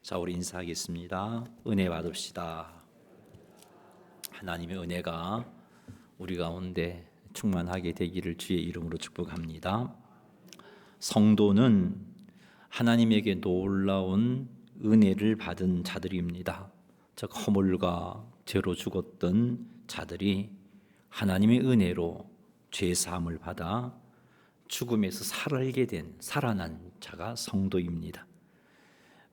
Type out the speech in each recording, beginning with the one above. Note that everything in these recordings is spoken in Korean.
자, 우리 인사하겠습니다. 은혜 받읍시다. 하나님의 은혜가 우리 가운데 충만하게 되기를 주의 이름으로 축복합니다. 성도는 하나님에게 놀라운 은혜를 받은 자들입니다. 즉 허물과 죄로 죽었던 자들이 하나님의 은혜로 죄 사함을 받아 죽음에서 살아난 자가 성도입니다.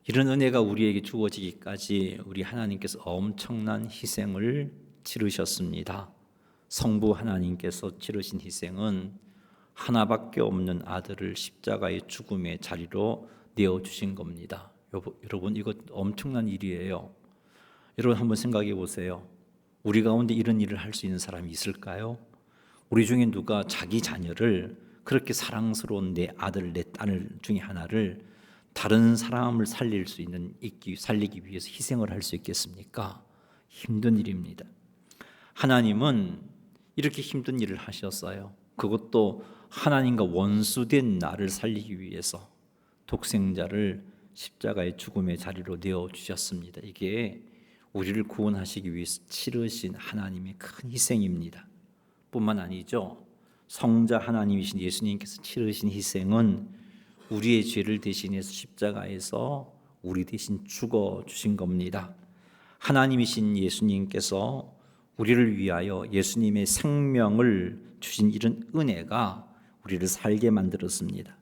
이런 은혜가 우리에게 주어지기까지 우리 하나님께서 엄청난 희생을 치르셨습니다. 성부 하나님께서 치르신 희생은 하나밖에 없는 아들을 십자가의 죽음의 자리로 내어주신 겁니다. 여러분, 이거 엄청난 일이에요. 여러분 한번 생각해 보세요. 우리 가운데 이런 일을 할 수 있는 사람이 있을까요? 우리 중에 누가 자기 자녀를 그렇게 사랑스러운 내 아들, 내 딸 중에 하나를 다른 사람을 살리기 위해서 희생을 할 수 있겠습니까? 힘든 일입니다. 하나님은 이렇게 힘든 일을 하셨어요. 그것도 하나님과 원수된 나를 살리기 위해서 독생자를 십자가의 죽음의 자리로 내어주셨습니다. 이게 우리를 구원하시기 위해서 치르신 하나님의 큰 희생입니다. 뿐만 아니죠. 성자 하나님이신 예수님께서 치르신 희생은 우리의 죄를 대신해서 십자가에서 우리 대신 죽어주신 겁니다. 하나님이신 예수님께서 우리를 위하여 예수님의 생명을 주신 이런 은혜가 우리를 살게 만들었습니다.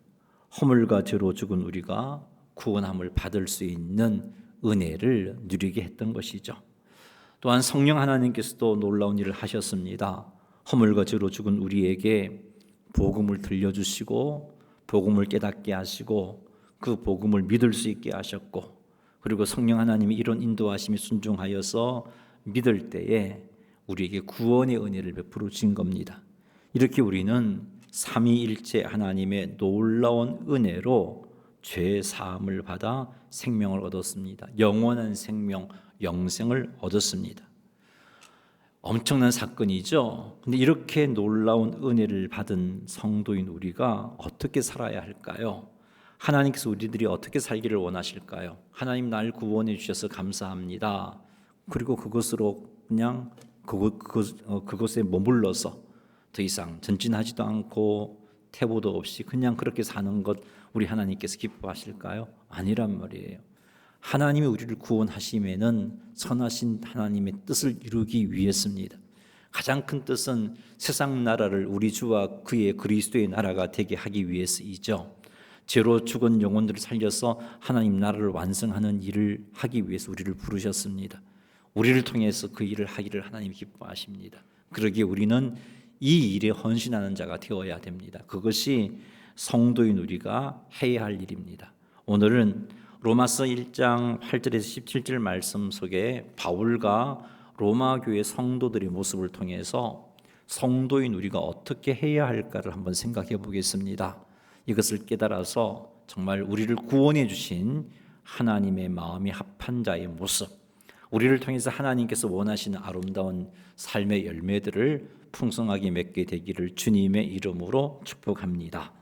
허물과 죄로 죽은 우리가 구원함을 받을 수 있는 은혜를 누리게 했던 것이죠. 또한 성령 하나님께서도 놀라운 일을 하셨습니다. 허물과 죄로 죽은 우리에게 복음을 들려주시고 복음을 깨닫게 하시고 그 복음을 믿을 수 있게 하셨고, 그리고 성령 하나님이 이런 인도하심에 순종하여서 믿을 때에 우리에게 구원의 은혜를 베풀어 주신 겁니다. 이렇게 우리는 삼위일체 하나님의 놀라운 은혜로 죄 사함을 받아 생명을 얻었습니다. 영원한 생명, 영생을 얻었습니다. 엄청난 사건이죠. 근데 이렇게 놀라운 은혜를 받은 성도인 우리가 어떻게 살아야 할까요? 하나님께서 우리들이 어떻게 살기를 원하실까요? 하나님 날 구원해 주셔서 감사합니다. 그리고 그것으로 그냥 그것에 머물러서 더 이상 전진하지도 않고 태보도 없이 그냥 그렇게 사는 것 우리 하나님께서 기뻐하실까요? 아니란 말이에요. 하나님이 우리를 구원하심에는 선하신 하나님의 뜻을 이루기 위해서입니다. 가장 큰 뜻은 세상 나라를 우리 주와 그의 그리스도의 나라가 되게 하기 위해서이죠. 죄로 죽은 영혼들을 살려서 하나님 나라를 완성하는 일을 하기 위해서 우리를 부르셨습니다. 우리를 통해서 그 일을 하기를 하나님이 기뻐하십니다. 그러기에 우리는 이 일에 헌신하는 자가 되어야 됩니다. 그것이 성도인 우리가 해야 할 일입니다. 오늘은 로마서 1장 8절에서 17절 말씀 속에 바울과 로마 교회 성도들의 모습을 통해서 성도인 우리가 어떻게 해야 할까를 한번 생각해 보겠습니다. 이것을 깨달아서 정말 우리를 구원해 주신 하나님의 마음이 합한 자의 모습, 우리를 통해서 하나님께서 원하시는 아름다운 삶의 열매들을 풍성하게 맺게 되기를 주님의 이름으로 축복합니다.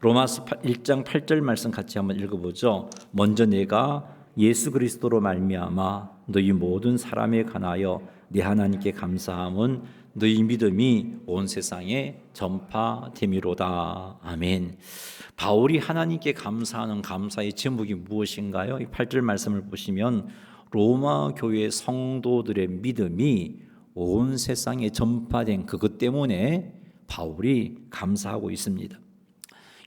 로마서 1장 8절 말씀 같이 한번 읽어보죠. 먼저 내가 예수 그리스도로 말미암아 너희 모든 사람에 관하여 내 하나님께 감사함은 너희 믿음이 온 세상에 전파됨이로다. 아멘. 바울이 하나님께 감사하는 감사의 제목이 무엇인가요? 이 8절 말씀을 보시면 로마 교회 성도들의 믿음이 온 세상에 전파된 그것 때문에 바울이 감사하고 있습니다.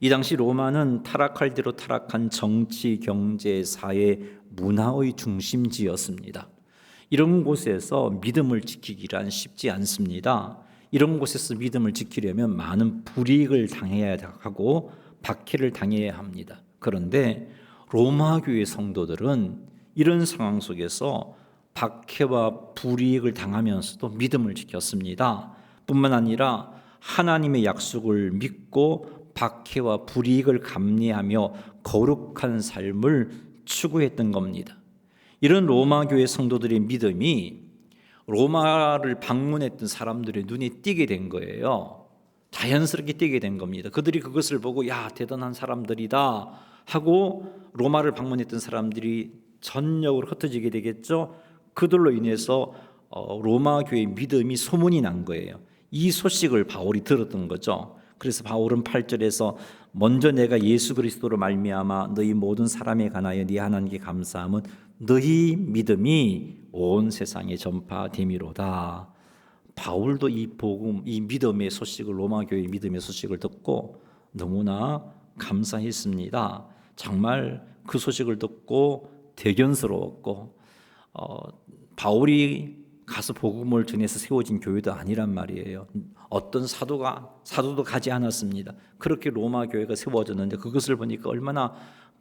이 당시 로마는 타락할 대로 타락한 정치, 경제, 사회, 문화의 중심지였습니다. 이런 곳에서 믿음을 지키기란 쉽지 않습니다. 이런 곳에서 믿음을 지키려면 많은 불이익을 당해야 하고 박해를 당해야 합니다. 그런데 로마 교회 성도들은 이런 상황 속에서 박해와 불이익을 당하면서도 믿음을 지켰습니다. 뿐만 아니라 하나님의 약속을 믿고 박해와 불이익을 감내하며 거룩한 삶을 추구했던 겁니다. 이런 로마 교회 성도들의 믿음이 로마를 방문했던 사람들의 눈에 띄게 된 거예요. 자연스럽게 띄게 된 겁니다. 그들이 그것을 보고 야, 대단한 사람들이다 하고 로마를 방문했던 사람들이 전역으로 흩어지게 되겠죠. 그들로 인해서 로마 교회의 믿음이 소문이 난 거예요. 이 소식을 바울이 들었던 거죠. 그래서 바울은 8절에서 먼저 내가 예수 그리스도로 말미암아 너희 모든 사람에 관하여 네 하나님께 감사함은 너희 믿음이 온 세상에 전파됨이로다. 바울도 이 복음, 이 믿음의 소식을, 로마 교회의 믿음의 소식을 듣고 너무나 감사했습니다. 정말 그 소식을 듣고 대견스러웠고 바울이 가서 복음을 전해서 세워진 교회도 아니란 말이에요. 어떤 사도도 가지 않았습니다. 그렇게 로마 교회가 세워졌는데 그것을 보니까 얼마나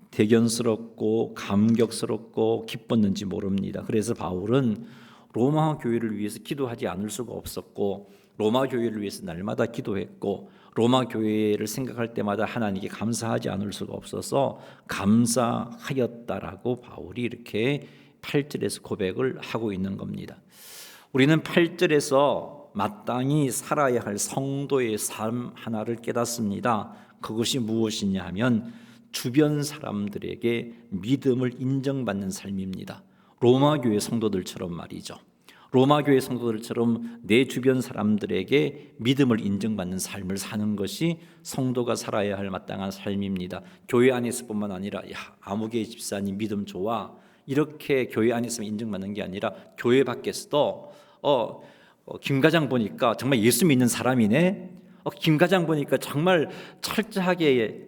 대견스럽고 감격스럽고 기뻤는지 모릅니다. 그래서 바울은 로마 교회를 위해서 기도하지 않을 수가 없었고 로마 교회를 위해서 날마다 기도했고 로마 교회를 생각할 때마다 하나님께 감사하지 않을 수가 없어서 감사하였다라고 바울이 이렇게 8절에서 고백을 하고 있는 겁니다. 우리는 8절에서 마땅히 살아야 할 성도의 삶 하나를 깨닫습니다. 그것이 무엇이냐 하면 주변 사람들에게 믿음을 인정받는 삶입니다. 로마 교회 성도들처럼 말이죠. 로마 교회 성도들처럼 내 주변 사람들에게 믿음을 인정받는 삶을 사는 것이 성도가 살아야 할 마땅한 삶입니다. 교회 안에서뿐만 아니라 아무개 집사님 믿음 좋아 이렇게 교회 안에서 인정받는 게 아니라 교회 밖에서도 김 과장 보니까 정말 예수 믿는 사람이네. 김 과장 보니까 정말 철저하게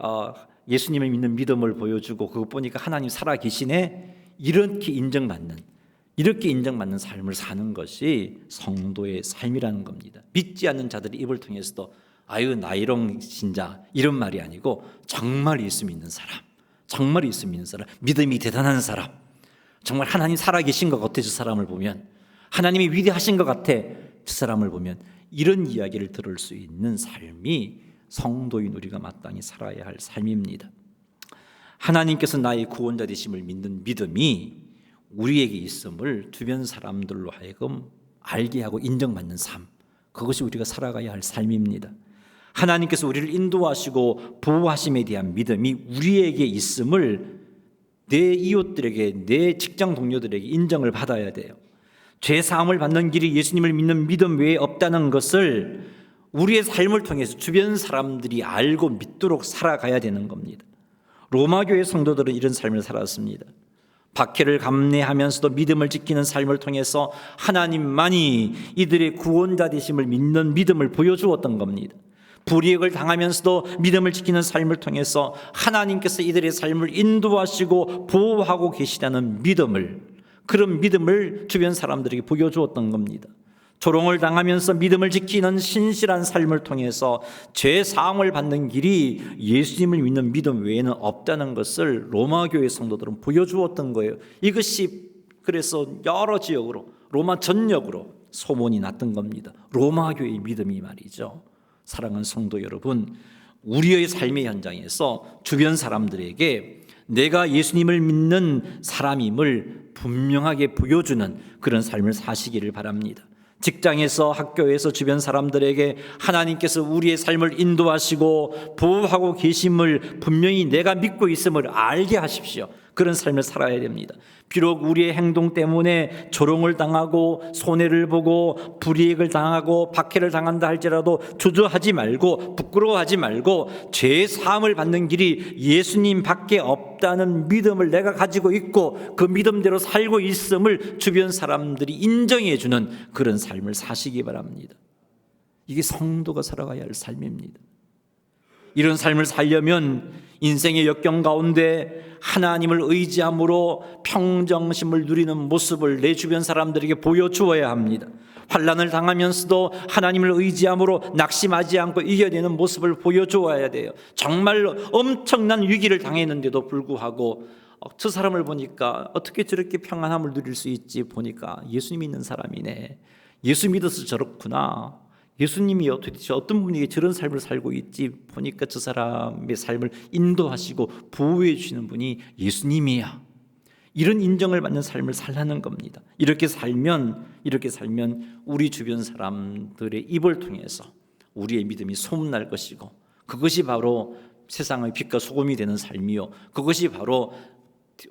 예수님을 믿는 믿음을 보여주고 그거 보니까 하나님 살아 계시네. 이렇게 인정받는 삶을 사는 것이 성도의 삶이라는 겁니다. 믿지 않는 자들의 입을 통해서도 아유 나이롱 신자 이런 말이 아니고 정말 예수 믿는 사람, 정말 예수 믿는 사람, 믿음이 대단한 사람, 정말 하나님 살아계신 것 같아. 저 사람을 보면 하나님이 위대하신 것 같아. 저 사람을 보면 이런 이야기를 들을 수 있는 삶이 성도인 우리가 마땅히 살아야 할 삶입니다. 하나님께서 나의 구원자 되심을 믿는 믿음이 우리에게 있음을 주변 사람들로 하여금 알게 하고 인정받는 삶, 그것이 우리가 살아가야 할 삶입니다. 하나님께서 우리를 인도하시고 보호하심에 대한 믿음이 우리에게 있음을 내 이웃들에게, 내 직장 동료들에게 인정을 받아야 돼요. 죄 사함을 받는 길이 예수님을 믿는 믿음 외에 없다는 것을 우리의 삶을 통해서 주변 사람들이 알고 믿도록 살아가야 되는 겁니다. 로마 교회 성도들은 이런 삶을 살았습니다. 박해를 감내하면서도 믿음을 지키는 삶을 통해서 하나님만이 이들의 구원자 되심을 믿는 믿음을 보여주었던 겁니다. 불이익을 당하면서도 믿음을 지키는 삶을 통해서 하나님께서 이들의 삶을 인도하시고 보호하고 계시다는 그런 믿음을 주변 사람들에게 보여주었던 겁니다. 조롱을 당하면서 믿음을 지키는 신실한 삶을 통해서 죄 사함을 받는 길이 예수님을 믿는 믿음 외에는 없다는 것을 로마 교회 성도들은 보여주었던 거예요. 이것이 그래서 여러 지역으로 로마 전역으로 소문이 났던 겁니다. 로마 교회의 믿음이 말이죠. 사랑하는 성도 여러분, 우리의 삶의 현장에서 주변 사람들에게 내가 예수님을 믿는 사람임을 분명하게 보여주는 그런 삶을 사시기를 바랍니다. 직장에서, 학교에서 주변 사람들에게 하나님께서 우리의 삶을 인도하시고 보호하고 계심을 분명히 내가 믿고 있음을 알게 하십시오. 그런 삶을 살아야 됩니다. 비록 우리의 행동 때문에 조롱을 당하고 손해를 보고 불이익을 당하고 박해를 당한다 할지라도 주저하지 말고 부끄러워하지 말고 죄 사함을 받는 길이 예수님 밖에 없다는 믿음을 내가 가지고 있고 그 믿음대로 살고 있음을 주변 사람들이 인정해 주는 그런 삶을 사시기 바랍니다. 이게 성도가 살아가야 할 삶입니다. 이런 삶을 살려면 인생의 역경 가운데 하나님을 의지함으로 평정심을 누리는 모습을 내 주변 사람들에게 보여주어야 합니다. 환난을 당하면서도 하나님을 의지함으로 낙심하지 않고 이겨내는 모습을 보여주어야 돼요. 정말 엄청난 위기를 당했는데도 불구하고 저 사람을 보니까 어떻게 저렇게 평안함을 누릴 수 있지 보니까 예수 믿는 사람이네. 예수 믿어서 저렇구나. 예수님이 도대체 어떤 분에게 저런 삶을 살고 있지 보니까 저 사람의 삶을 인도하시고 보호해 주시는 분이 예수님이야. 이런 인정을 받는 삶을 살라는 겁니다. 이렇게 살면 우리 주변 사람들의 입을 통해서 우리의 믿음이 소문날 것이고 그것이 바로 세상의 빛과 소금이 되는 삶이요, 그것이 바로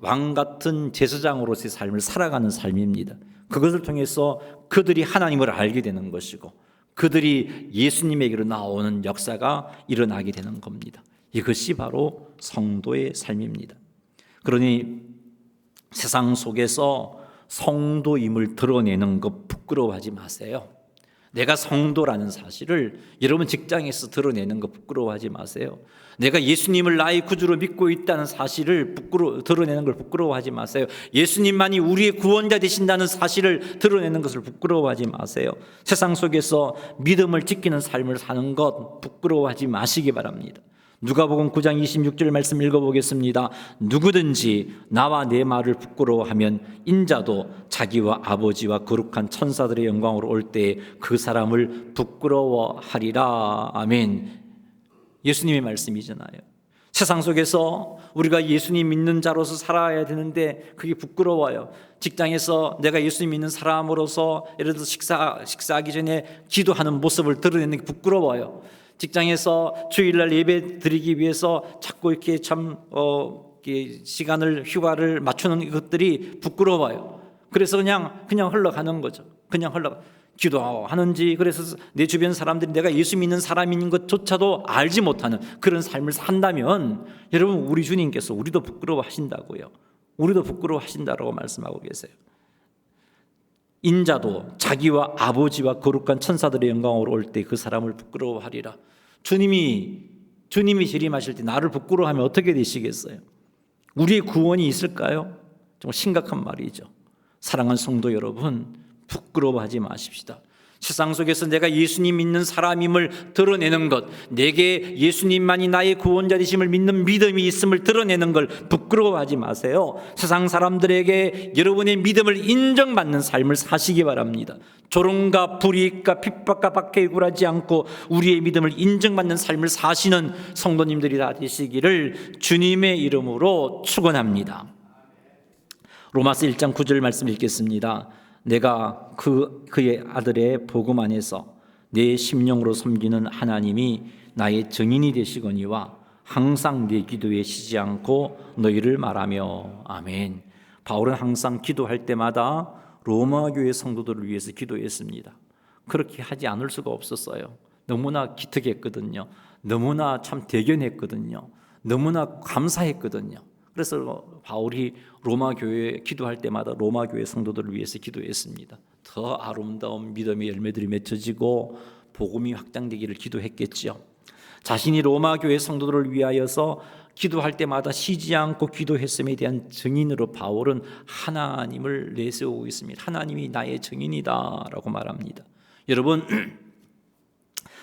왕 같은 제사장으로서의 삶을 살아가는 삶입니다. 그것을 통해서 그들이 하나님을 알게 되는 것이고 그들이 예수님에게로 나오는 역사가 일어나게 되는 겁니다. 이것이 바로 성도의 삶입니다. 그러니 세상 속에서 성도임을 드러내는 것 부끄러워하지 마세요. 내가 성도라는 사실을 여러분 직장에서 드러내는 거 부끄러워하지 마세요. 내가 예수님을 나의 구주로 믿고 있다는 사실을 드러내는 걸 부끄러워하지 마세요. 예수님만이 우리의 구원자 되신다는 사실을 드러내는 것을 부끄러워하지 마세요. 세상 속에서 믿음을 지키는 삶을 사는 것 부끄러워하지 마시기 바랍니다. 누가복음 9장 26절 말씀 읽어보겠습니다. 누구든지 나와 내 말을 부끄러워하면 인자도 자기와 아버지와 거룩한 천사들의 영광으로 올 때에 그 사람을 부끄러워하리라. 아멘. 예수님의 말씀이잖아요. 세상 속에서 우리가 예수님 믿는 자로서 살아야 되는데 그게 부끄러워요. 직장에서 내가 예수님 믿는 사람으로서 예를 들어서 식사하기 전에 기도하는 모습을 드러내는 게 부끄러워요. 직장에서 주일날 예배 드리기 위해서 자꾸 이렇게 시간을 휴가를 맞추는 것들이 부끄러워요. 그래서 그냥 흘러가는 거죠. 그냥 기도하는지 그래서 내 주변 사람들이 내가 예수 믿는 사람인 것조차도 알지 못하는 그런 삶을 산다면 여러분 우리 주님께서 우리도 부끄러워하신다고요. 우리도 부끄러워하신다라고 말씀하고 계세요. 인자도 자기와 아버지와 거룩한 천사들의 영광으로 올 때 그 사람을 부끄러워하리라. 주님이 재림하실 때 나를 부끄러워하면 어떻게 되시겠어요? 우리의 구원이 있을까요? 정말 심각한 말이죠. 사랑하는 성도 여러분, 부끄러워하지 마십시다. 세상 속에서 내가 예수님 믿는 사람임을 드러내는 것, 내게 예수님만이 나의 구원자 되심을 믿는 믿음이 있음을 드러내는 걸 부끄러워하지 마세요. 세상 사람들에게 여러분의 믿음을 인정받는 삶을 사시기 바랍니다. 조롱과 불이익과 핍박과 박해에 굴하지 않고 우리의 믿음을 인정받는 삶을 사시는 성도님들이 다 되시기를 주님의 이름으로 축원합니다. 로마서 1장 9절 말씀 읽겠습니다. 내가 그의 아들의 복음 안에서 내 심령으로 섬기는 하나님이 나의 증인이 되시거니와 항상 내 기도에 쉬지 않고 너희를 말하며 아멘. 바울은 항상 기도할 때마다 로마 교회 성도들을 위해서 기도했습니다. 그렇게 하지 않을 수가 없었어요. 너무나 기특했거든요. 너무나 참 대견했거든요. 너무나 감사했거든요. 그래서 바울이 로마 교회에 기도할 때마다 로마 교회 성도들을 위해서 기도했습니다. 더 아름다운 믿음의 열매들이 맺혀지고 복음이 확장되기를 기도했겠지요. 자신이 로마 교회 성도들을 위하여서 기도할 때마다 쉬지 않고 기도했음에 대한 증인으로 바울은 하나님을 내세우고 있습니다. 하나님이 나의 증인이다라고 말합니다. 여러분,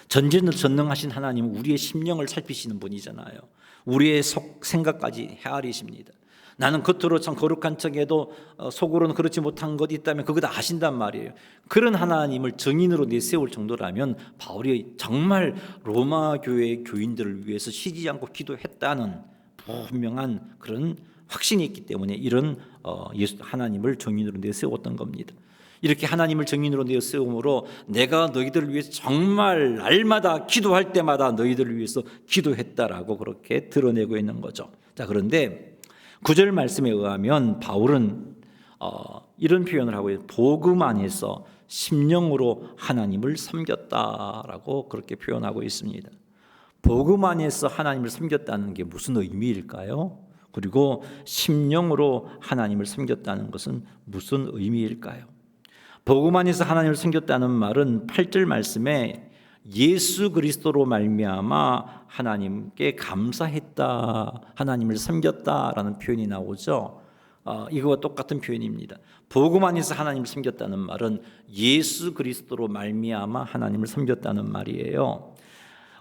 전지전능하신 하나님은 우리의 심령을 살피시는 분이잖아요. 우리의 생각까지 헤아리십니다. 나는 겉으로 참 거룩한 척해도 속으로는 그렇지 못한 것이 있다면 그거 다 아신단 말이에요. 그런 하나님을 증인으로 내세울 정도라면 바울이 정말 로마 교회 교인들을 위해서 쉬지 않고 기도했다는 분명한 그런 확신이 있기 때문에 이런 하나님을 증인으로 내세웠던 겁니다. 이렇게 하나님을 증인으로 내세움으로 내가 너희들을 위해서 정말 날마다 기도할 때마다 너희들을 위해서 기도했다라고 그렇게 드러내고 있는 거죠. 자, 그런데 9절 말씀에 의하면 바울은 이런 표현을 하고 있어요. 복음 안에서 심령으로 하나님을 섬겼다라고 그렇게 표현하고 있습니다. 복음 안에서 하나님을 섬겼다는 게 무슨 의미일까요? 그리고 심령으로 하나님을 섬겼다는 것은 무슨 의미일까요? 복음 안에서 하나님을 섬겼다는 말은 8절 말씀에 예수 그리스도로 말미암아 하나님께 감사했다, 하나님을 섬겼다라는 표현이 나오죠. 이거와 똑같은 표현입니다. 복음 안에서 하나님을 섬겼다는 말은 예수 그리스도로 말미암아 하나님을 섬겼다는 말이에요.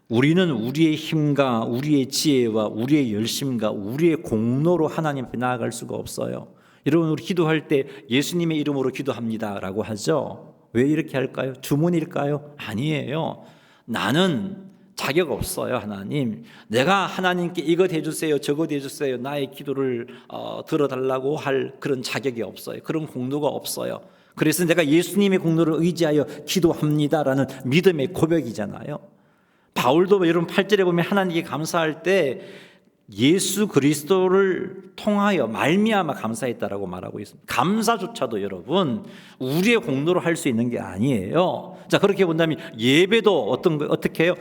우리는 우리의 힘과 우리의 지혜와 우리의 열심과 우리의 공로로 하나님 앞에 나아갈 수가 없어요. 여러분, 우리 기도할 때 예수님의 이름으로 기도합니다라고 하죠. 왜 이렇게 할까요? 주문일까요? 아니에요. 나는 자격 없어요. 하나님, 내가 하나님께 이것 해주세요, 저것 해주세요, 나의 기도를 들어달라고 할 그런 자격이 없어요. 그런 공로가 없어요. 그래서 내가 예수님의 공로를 의지하여 기도합니다라는 믿음의 고백이잖아요. 바울도 여러분 8절에 보면 하나님께 감사할 때 예수 그리스도를 통하여 말미암아 감사했다라고 말하고 있습니다. 감사조차도 여러분 우리의 공로로 할 수 있는 게 아니에요. 자, 그렇게 본다면 예배도 어떻게 해요?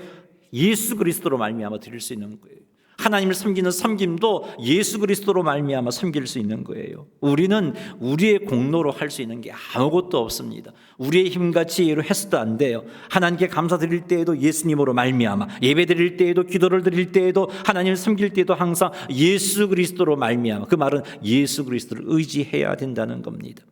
예수 그리스도로 말미암아 드릴 수 있는 거예요. 하나님을 섬기는 섬김도 예수 그리스도로 말미암아 섬길 수 있는 거예요. 우리는 우리의 공로로 할 수 있는 게 아무것도 없습니다. 우리의 힘과 지혜로 해서도 안 돼요. 하나님께 감사드릴 때에도 예수님으로 말미암아, 예배드릴 때에도, 기도를 드릴 때에도, 하나님을 섬길 때에도 항상 예수 그리스도로 말미암아. 그 말은 예수 그리스도를 의지해야 된다는 겁니다.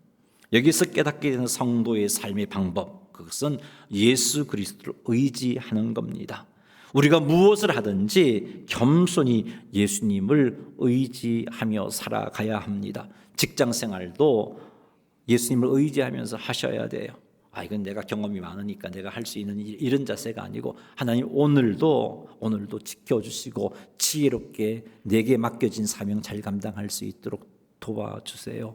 여기서 깨닫게 되는 성도의 삶의 방법, 그것은 예수 그리스도를 의지하는 겁니다. 우리가 무엇을 하든지 겸손히 예수님을 의지하며 살아가야 합니다. 직장 생활도 예수님을 의지하면서 하셔야 돼요. 이건 내가 경험이 많으니까 내가 할 수 있는 이런 자세가 아니고, 하나님 오늘도 지켜주시고 지혜롭게 내게 맡겨진 사명 잘 감당할 수 있도록 도와주세요.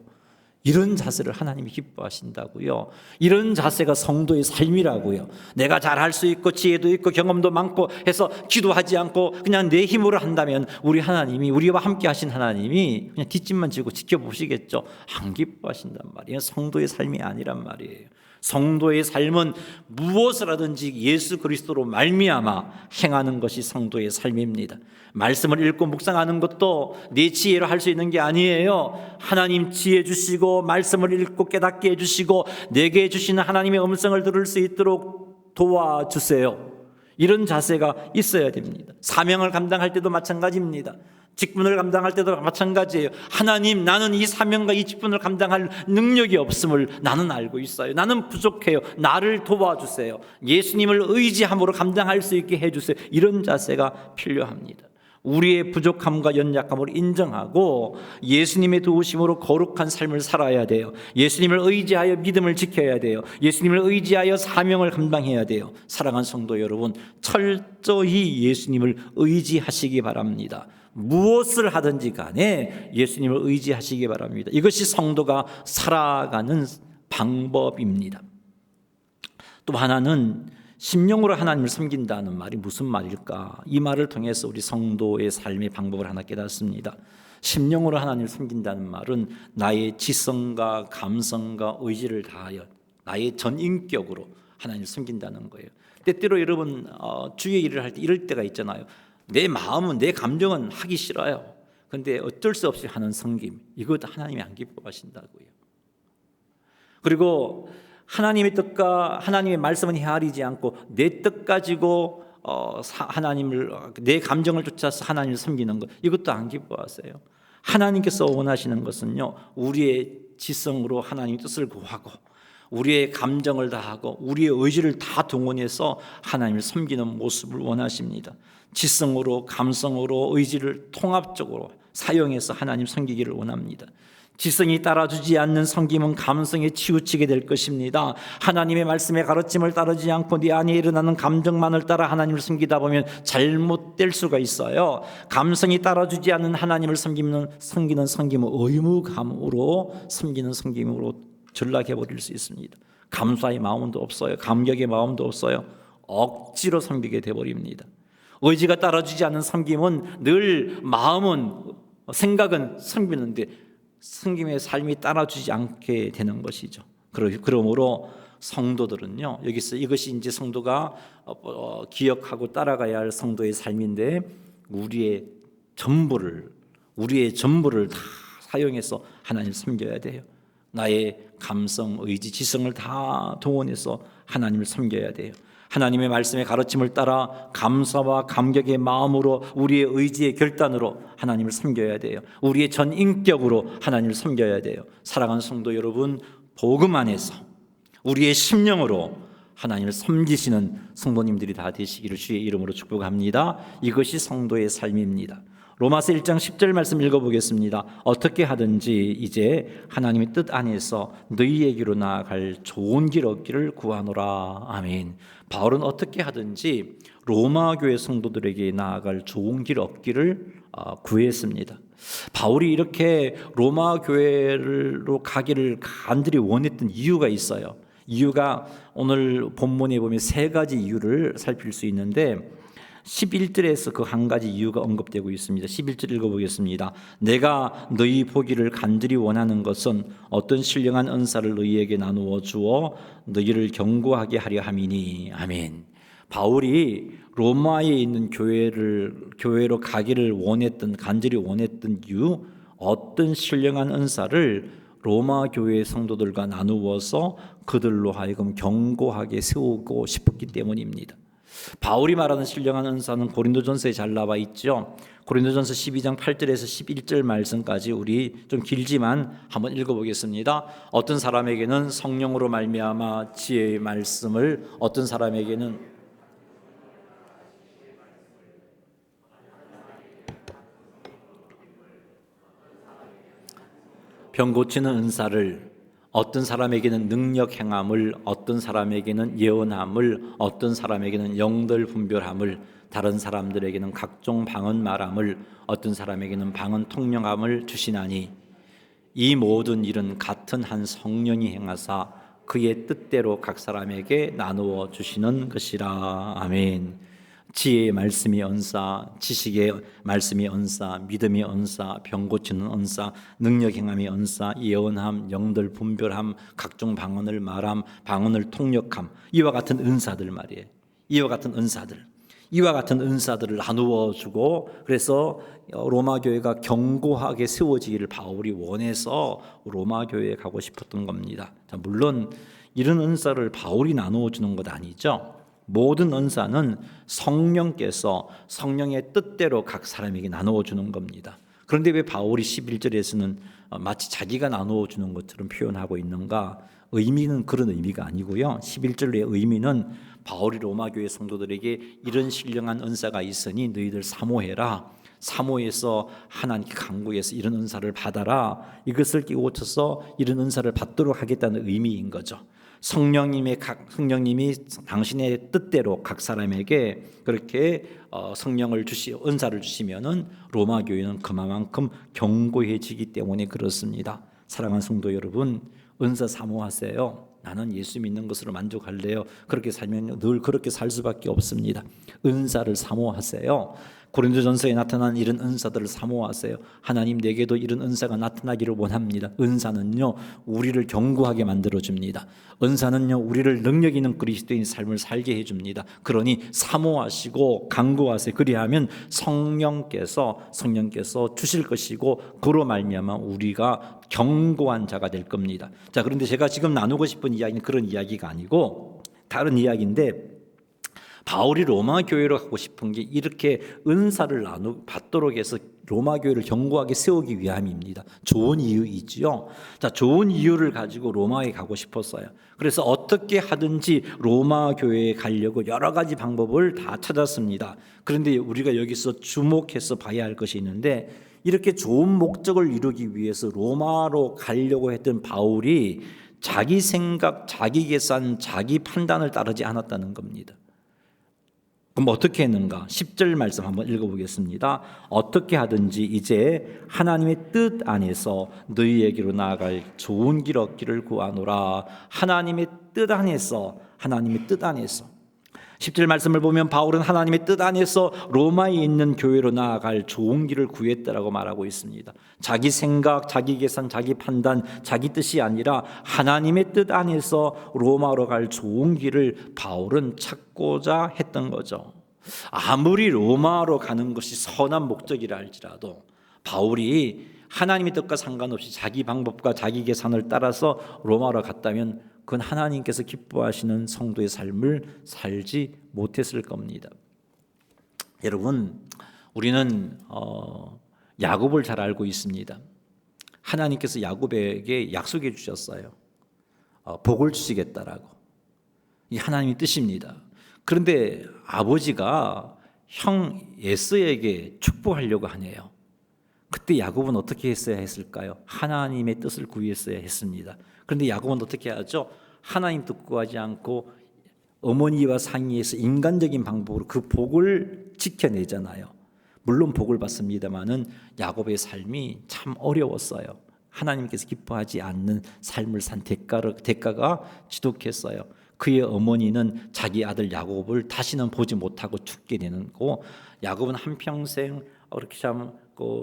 이런 자세를 하나님이 기뻐하신다고요. 이런 자세가 성도의 삶이라고요. 내가 잘할 수 있고 지혜도 있고 경험도 많고 해서 기도하지 않고 그냥 내 힘으로 한다면 우리 하나님이, 우리와 함께 하신 하나님이 그냥 뒷짐만 지고 지켜보시겠죠. 안 기뻐하신단 말이에요. 성도의 삶이 아니란 말이에요. 성도의 삶은 무엇을 하든지 예수 그리스도로 말미암아 행하는 것이 성도의 삶입니다. 말씀을 읽고 묵상하는 것도 내 지혜로 할 수 있는 게 아니에요. 하나님 지혜 주시고 말씀을 읽고 깨닫게 해주시고 내게 주시는 하나님의 음성을 들을 수 있도록 도와주세요. 이런 자세가 있어야 됩니다. 사명을 감당할 때도 마찬가지입니다. 직분을 감당할 때도 마찬가지예요. 하나님, 나는 이 사명과 이 직분을 감당할 능력이 없음을 나는 알고 있어요. 나는 부족해요. 나를 도와주세요. 예수님을 의지함으로 감당할 수 있게 해주세요. 이런 자세가 필요합니다. 우리의 부족함과 연약함을 인정하고 예수님의 도우심으로 거룩한 삶을 살아야 돼요. 예수님을 의지하여 믿음을 지켜야 돼요. 예수님을 의지하여 사명을 감당해야 돼요. 사랑하는 성도 여러분, 철저히 예수님을 의지하시기 바랍니다. 무엇을 하든지 간에 예수님을 의지하시기 바랍니다. 이것이 성도가 살아가는 방법입니다. 또 하나는 심령으로 하나님을 섬긴다는 말이 무슨 말일까? 이 말을 통해서 우리 성도의 삶의 방법을 하나 깨닫습니다. 심령으로 하나님을 섬긴다는 말은 나의 지성과 감성과 의지를 다하여 나의 전 인격으로 하나님을 섬긴다는 거예요. 때때로 여러분 주의 일을 할 때 이럴 때가 있잖아요. 내 마음은, 내 감정은 하기 싫어요. 그런데 어쩔 수 없이 하는 섬김, 이것도 하나님이 안 기뻐하신다고요. 그리고 하나님의 뜻과 하나님의 말씀은 헤아리지 않고 내 뜻 가지고 하나님을, 내 감정을 쫓아서 하나님을 섬기는 것, 이것도 안 기뻐하세요. 하나님께서 원하시는 것은요, 우리의 지성으로 하나님의 뜻을 구하고 우리의 감정을 다하고 우리의 의지를 다 동원해서 하나님을 섬기는 모습을 원하십니다. 지성으로, 감성으로, 의지를 통합적으로 사용해서 하나님 섬기기를 원합니다. 지성이 따라주지 않는 섬김은 감성에 치우치게 될 것입니다. 하나님의 말씀의 가르침을 따르지 않고 네 안에 일어나는 감정만을 따라 하나님을 섬기다 보면 잘못될 수가 있어요. 감성이 따라주지 않는 하나님을 섬기는 섬김은 의무감으로 섬기는 섬김으로 전락해버릴 수 있습니다. 감사의 마음도 없어요. 감격의 마음도 없어요. 억지로 섬기게 되어버립니다. 의지가 따라주지 않는 섬김은 늘 마음은, 생각은 섬기는데 섬김의 삶이 따라주지 않게 되는 것이죠. 그러므로 성도들은요, 여기서 이것이 이제 성도가 기억하고 따라가야 할 성도의 삶인데, 우리의 전부를 다 사용해서 하나님을 섬겨야 돼요. 나의 감성, 의지, 지성을 다 동원해서 하나님을 섬겨야 돼요. 하나님의 말씀의 가르침을 따라 감사와 감격의 마음으로, 우리의 의지의 결단으로 하나님을 섬겨야 돼요. 우리의 전 인격으로 하나님을 섬겨야 돼요. 사랑하는 성도 여러분, 복음 안에서 우리의 심령으로 하나님을 섬기시는 성도님들이 다 되시기를 주의 이름으로 축복합니다. 이것이 성도의 삶입니다. 로마서 1장 10절 말씀 읽어보겠습니다. 어떻게 하든지 이제 하나님의 뜻 안에서 너희에게로 나아갈 좋은 길 얻기를 구하노라. 아멘. 바울은 어떻게 하든지 로마 교회 성도들에게 나아갈 좋은 길 얻기를 구했습니다. 바울이 이렇게 로마 교회로 가기를 간절히 원했던 이유가 있어요. 이유가 오늘 본문에 보면 세 가지 이유를 살필 수 있는데, 11절에서 그 한 가지 이유가 언급되고 있습니다. 11절 읽어보겠습니다. 내가 너희 보기를 간절히 원하는 것은 어떤 신령한 은사를 너희에게 나누어 주어 너희를 견고하게 하려 함이니. 아멘. 바울이 로마에 있는 교회로 가기를 간절히 원했던 이유, 어떤 신령한 은사를 로마 교회 성도들과 나누어서 그들로 하여금 견고하게 세우고 싶었기 때문입니다. 바울이 말하는 신령한 은사는 고린도전서에 잘 나와 있죠. 고린도전서 12장 8절에서 11절 말씀까지 우리 좀 길지만 한번 읽어보겠습니다. 어떤 사람에게는 성령으로 말미암아 지혜의 말씀을, 어떤 사람에게는 병 고치는 은사를, 어떤 사람에게는 능력 행함을, 어떤 사람에게는 예언함을, 어떤 사람에게는 영들 분별함을, 다른 사람들에게는 각종 방언 말함을, 어떤 사람에게는 방언 통령함을 주시나니 이 모든 일은 같은 한 성령이 행하사 그의 뜻대로 각 사람에게 나누어 주시는 것이라. 아멘. 지혜의 말씀이 은사, 지식의 말씀이 은사, 믿음이 은사, 병 고치는 은사, 능력 행함이 은사, 예언함, 영들 분별함, 각종 방언을 말함, 방언을 통역함, 이와 같은 은사들 말이에요. 이와 같은 은사들을 나누어 주고, 그래서 로마 교회가 견고하게 세워지기를 바울이 원해서 로마 교회에 가고 싶었던 겁니다. 자, 물론 이런 은사를 바울이 나누어 주는 것 아니죠. 모든 은사는 성령께서 성령의 뜻대로 각 사람에게 나누어 주는 겁니다. 그런데 왜 바울이 11절에서는 마치 자기가 나누어 주는 것처럼 표현하고 있는가? 의미는 그런 의미가 아니고요. 11절의 의미는 바울이 로마 교회 성도들에게 이런 신령한 은사가 있으니 너희들 사모해라. 사모해서 하나님께 간구해서 이런 은사를 받아라. 이것을 끼고쳐서 이런 은사를 받도록 하겠다는 의미인 거죠. 성령님이 당신의 뜻대로 각 사람에게 그렇게 은사를 주시면은 로마 교회는 그만큼 견고해지기 때문에 그렇습니다. 사랑하는 성도 여러분, 은사 사모하세요. 나는 예수 믿는 것으로 만족할래요. 그렇게 살면 늘 그렇게 살 수밖에 없습니다. 은사를 사모하세요. 고린도전서에 나타난 이런 은사들을 사모하세요. 하나님, 내게도 이런 은사가 나타나기를 원합니다. 은사는요, 우리를 견고하게 만들어줍니다. 은사는요, 우리를 능력 있는 그리스도인 삶을 살게 해줍니다. 그러니 사모하시고 간구하세요. 그리하면 성령께서 주실 것이고 그로 말미암아 우리가 견고한 자가 될 겁니다. 자, 그런데 제가 지금 나누고 싶은 이야기는 그런 이야기가 아니고 다른 이야기인데, 바울이 로마 교회로 가고 싶은 게 이렇게 은사를 받도록 해서 로마 교회를 견고하게 세우기 위함입니다. 좋은 이유이지요. 자, 좋은 이유를 가지고 로마에 가고 싶었어요. 그래서 어떻게 하든지 로마 교회에 가려고 여러 가지 방법을 다 찾았습니다. 그런데 우리가 여기서 주목해서 봐야 할 것이 있는데, 이렇게 좋은 목적을 이루기 위해서 로마로 가려고 했던 바울이 자기 생각, 자기 계산, 자기 판단을 따르지 않았다는 겁니다. 그럼 어떻게 했는가? 10절 말씀 한번 읽어보겠습니다. 어떻게 하든지 이제 하나님의 뜻 안에서 너희에게로 나아갈 좋은 길 얻기를 구하노라. 하나님의 뜻 안에서 10절 말씀을 보면 바울은 하나님의 뜻 안에서 로마에 있는 교회로 나아갈 좋은 길을 구했다라고 말하고 있습니다. 자기 생각, 자기 계산, 자기 판단, 자기 뜻이 아니라 하나님의 뜻 안에서 로마로 갈 좋은 길을 바울은 찾고자 했던 거죠. 아무리 로마로 가는 것이 선한 목적이라 할지라도 바울이 하나님의 뜻과 상관없이 자기 방법과 자기 계산을 따라서 로마로 갔다면 그건 하나님께서 기뻐하시는 성도의 삶을 살지 못했을 겁니다. 여러분, 우리는 야곱을 잘 알고 있습니다. 하나님께서 야곱에게 약속해 주셨어요. 복을 주시겠다라고. 이 하나님의 뜻입니다. 그런데 아버지가 형 에서에게 축복하려고 하네요. 그때 야곱은 어떻게 했어야 했을까요? 하나님의 뜻을 구했어야 했습니다. 그런데 야곱은 어떻게 하죠? 하나님 뜻 구하지 않고 어머니와 상의해서 인간적인 방법으로 그 복을 지켜내잖아요. 물론 복을 받습니다마는 야곱의 삶이 참 어려웠어요. 하나님께서 기뻐하지 않는 삶을 산 대가가 지독했어요. 그의 어머니는 자기 아들 야곱을 다시는 보지 못하고 죽게 되는 거고, 야곱은 한평생 그렇게 참